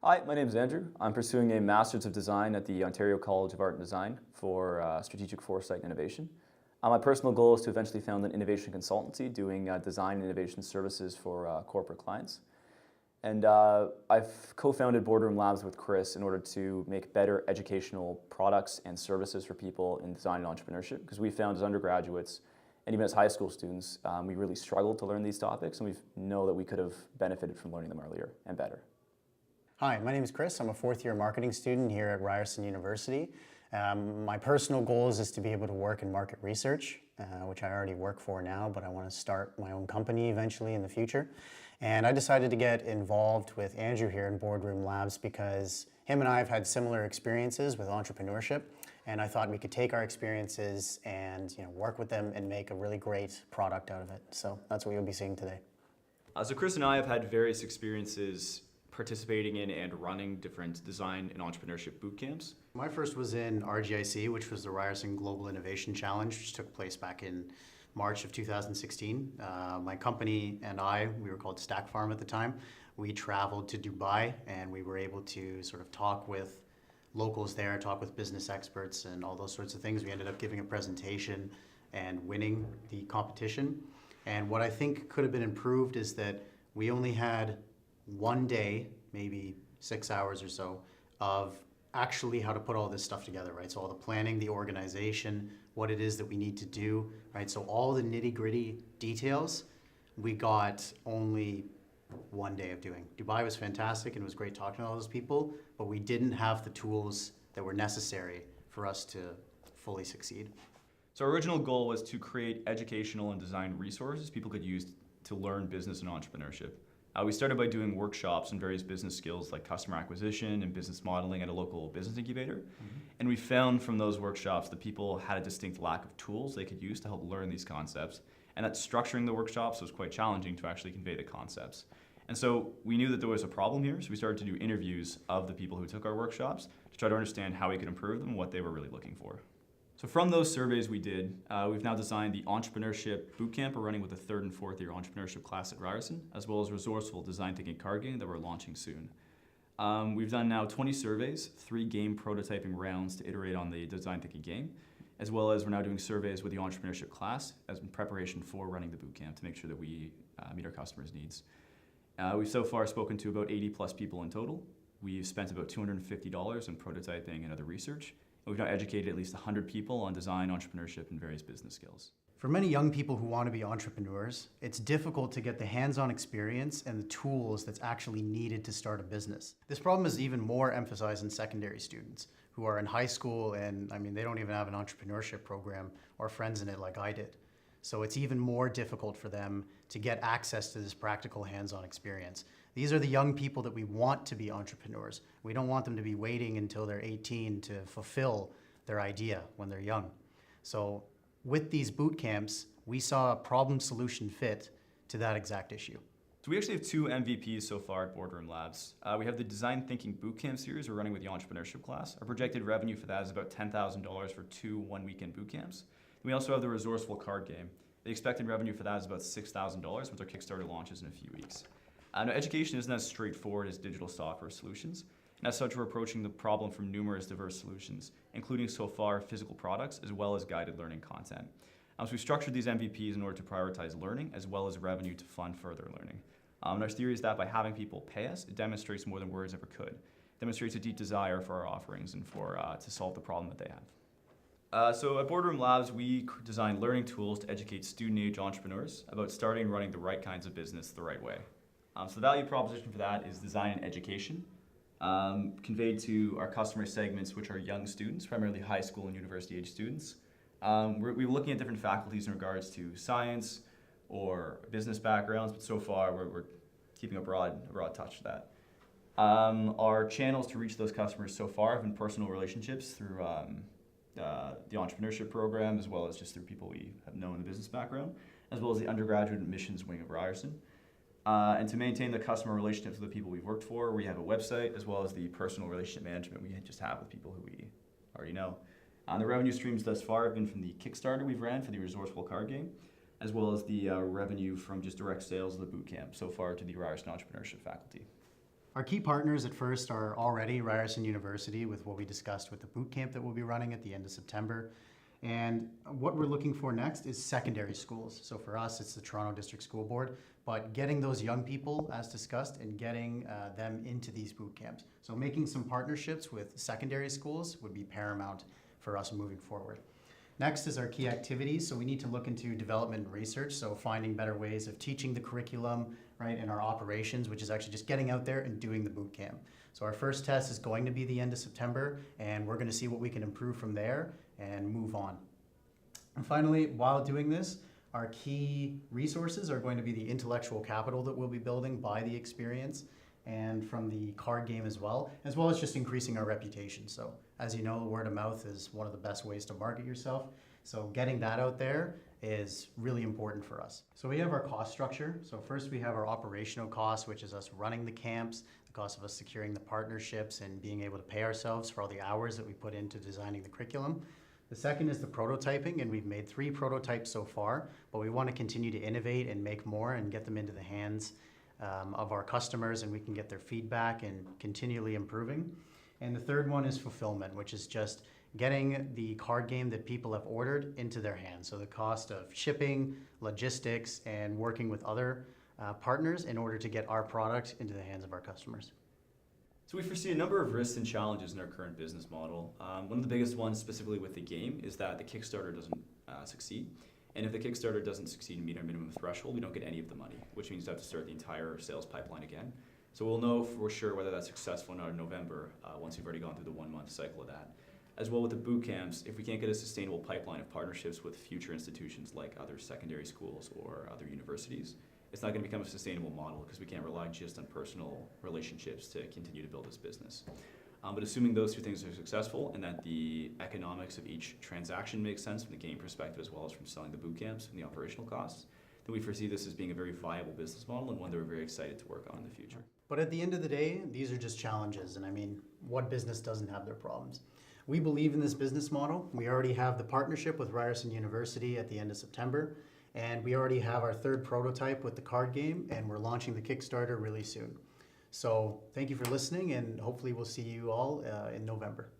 Hi, my name is Andrew. I'm pursuing a Master's of Design at the Ontario College of Art and Design for Strategic Foresight and Innovation. My personal goal is to eventually found an innovation consultancy doing design and innovation services for corporate clients. And I've co-founded Boardroom Labs with Chris in order to make better educational products and services for people in design and entrepreneurship, because we found as undergraduates and even as high school students, we really struggled to learn these topics, and we know that we could have benefited from learning them earlier and better. Hi, my name is Chris. I'm a fourth-year marketing student here at Ryerson University. My personal goals is to be able to work in market research, which I already work for now, but I want to start my own company eventually in the future. And I decided to get involved with Andrew here in Boardroom Labs because him and I have had similar experiences with entrepreneurship, and I thought we could take our experiences and work with them and make a really great product out of it. So that's what you'll be seeing today. So Chris and I have had various experiences participating in and running different design and entrepreneurship boot camps. My first was in RGIC, which was the Ryerson Global Innovation Challenge, which took place back in March of 2016. My company and we were called Stack Farm at the time, we traveled to Dubai and we were able to sort of talk with locals there, talk with business experts and all those sorts of things. We ended up giving a presentation and winning the competition. And what I think could have been improved is that we only had one day, maybe 6 hours or so, of actually how to put all this stuff together, right? So all the planning, the organization, what it is that we need to do, right? So all the nitty-gritty details, we got only one day of doing. Dubai was fantastic and it was great talking to all those people, but we didn't have the tools that were necessary for us to fully succeed. So our original goal was to create educational and design resources people could use to learn business and entrepreneurship. We started by doing workshops on various business skills like customer acquisition and business modeling at a local business incubator. Mm-hmm. And we found from those workshops that people had a distinct lack of tools they could use to help learn these concepts, and that structuring the workshops was quite challenging to actually convey the concepts. And so we knew that there was a problem here, so we started to do interviews of the people who took our workshops to try to understand how we could improve them and what they were really looking for. So from those surveys we did, we've now designed the Entrepreneurship Bootcamp we're running with the third and fourth year entrepreneurship class at Ryerson, as well as resourceful design thinking card game that we're launching soon. We've done now 20 surveys, 3 game prototyping rounds to iterate on the design thinking game, as well as we're now doing surveys with the entrepreneurship class as in preparation for running the bootcamp to make sure that we meet our customers' needs. We've so far spoken to about 80 plus people in total. We've spent about $250 in prototyping and other research. We've now educated at least 100 people on design, entrepreneurship, and various business skills. For many young people who want to be entrepreneurs, it's difficult to get the hands-on experience and the tools that's actually needed to start a business. This problem is even more emphasized in secondary students who are in high school and, they don't even have an entrepreneurship program or friends in it like I did. So it's even more difficult for them to get access to this practical hands-on experience. These are the young people that we want to be entrepreneurs. We don't want them to be waiting until they're 18 to fulfill their idea when they're young. So with these boot camps, we saw a problem solution fit to that exact issue. So we actually have 2 MVPs so far at Boardroom Labs. We have the Design Thinking Bootcamp series we're running with the entrepreneurship class. Our projected revenue for that is about $10,000 for 2 one-weekend bootcamps. We also have the resourceful card game. The expected revenue for that is about $6,000 once our Kickstarter launches in a few weeks. Now, education isn't as straightforward as digital software solutions, and as such we're approaching the problem from numerous diverse solutions, including so far physical products as well as guided learning content. So we structured these MVPs in order to prioritize learning as well as revenue to fund further learning. And our theory is that by having people pay us, it demonstrates more than words ever could. It demonstrates a deep desire for our offerings and to solve the problem that they have. So at Boardroom Labs, we design learning tools to educate student-age entrepreneurs about starting and running the right kinds of business the right way. So the value proposition for that is design and education, conveyed to our customer segments, which are young students, primarily high school and university age students. We're looking at different faculties in regards to science or business backgrounds, but so far we're keeping a broad touch to that. Our channels to reach those customers so far have been personal relationships through the entrepreneurship program, as well as just through people we have known in the business background, as well as the undergraduate admissions wing of Ryerson. And to maintain the customer relationships with the people we've worked for, we have a website, as well as the personal relationship management we just have with people who we already know. The revenue streams thus far have been from the Kickstarter we've ran for the resourceful card game, as well as the revenue from just direct sales of the bootcamp so far to the Ryerson Entrepreneurship faculty. Our key partners at first are already Ryerson University with what we discussed with the boot camp that we'll be running at the end of September. And what we're looking for next is secondary schools. So for us, it's the Toronto District School Board, but getting those young people, as discussed, and getting them into these boot camps. So making some partnerships with secondary schools would be paramount for us moving forward. Next is our key activities. So we need to look into development and research. So finding better ways of teaching the curriculum, right, in our operations, which is actually just getting out there and doing the boot camp. So our first test is going to be the end of September, and we're going to see what we can improve from there and move on. And finally, while doing this, our key resources are going to be the intellectual capital that we'll be building by the experience and from the card game as well as just increasing our reputation. So as you know, word of mouth is one of the best ways to market yourself. So getting that out there is really important for us. So we have our cost structure. So first we have our operational costs, which is us running the camps, the cost of us securing the partnerships and being able to pay ourselves for all the hours that we put into designing the curriculum. The second is the prototyping, and we've made 3 prototypes so far, but we want to continue to innovate and make more and get them into the hands of our customers, and we can get their feedback and continually improving. And the third one is fulfillment, which is just getting the card game that people have ordered into their hands. So the cost of shipping, logistics, and working with other partners in order to get our product into the hands of our customers. So we foresee a number of risks and challenges in our current business model. One of the biggest ones specifically with the game is that the Kickstarter doesn't succeed. And if the Kickstarter doesn't succeed and meet our minimum threshold, we don't get any of the money, which means we have to start the entire sales pipeline again. So we'll know for sure whether that's successful or not in November once we've already gone through the 1-month cycle of that. As well with the boot camps, if we can't get a sustainable pipeline of partnerships with future institutions like other secondary schools or other universities, it's not going to become a sustainable model because we can't rely just on personal relationships to continue to build this business. But assuming those 2 things are successful and that the economics of each transaction makes sense from the game perspective as well as from selling the boot camps and the operational costs, then we foresee this as being a very viable business model and one that we're very excited to work on in the future. But at the end of the day, these are just challenges, and I mean, what business doesn't have their problems? We believe in this business model. We already have the partnership with Ryerson University at the end of September, and we already have our 3rd prototype with the card game, and we're launching the Kickstarter really soon. So thank you for listening, and hopefully we'll see you all in November.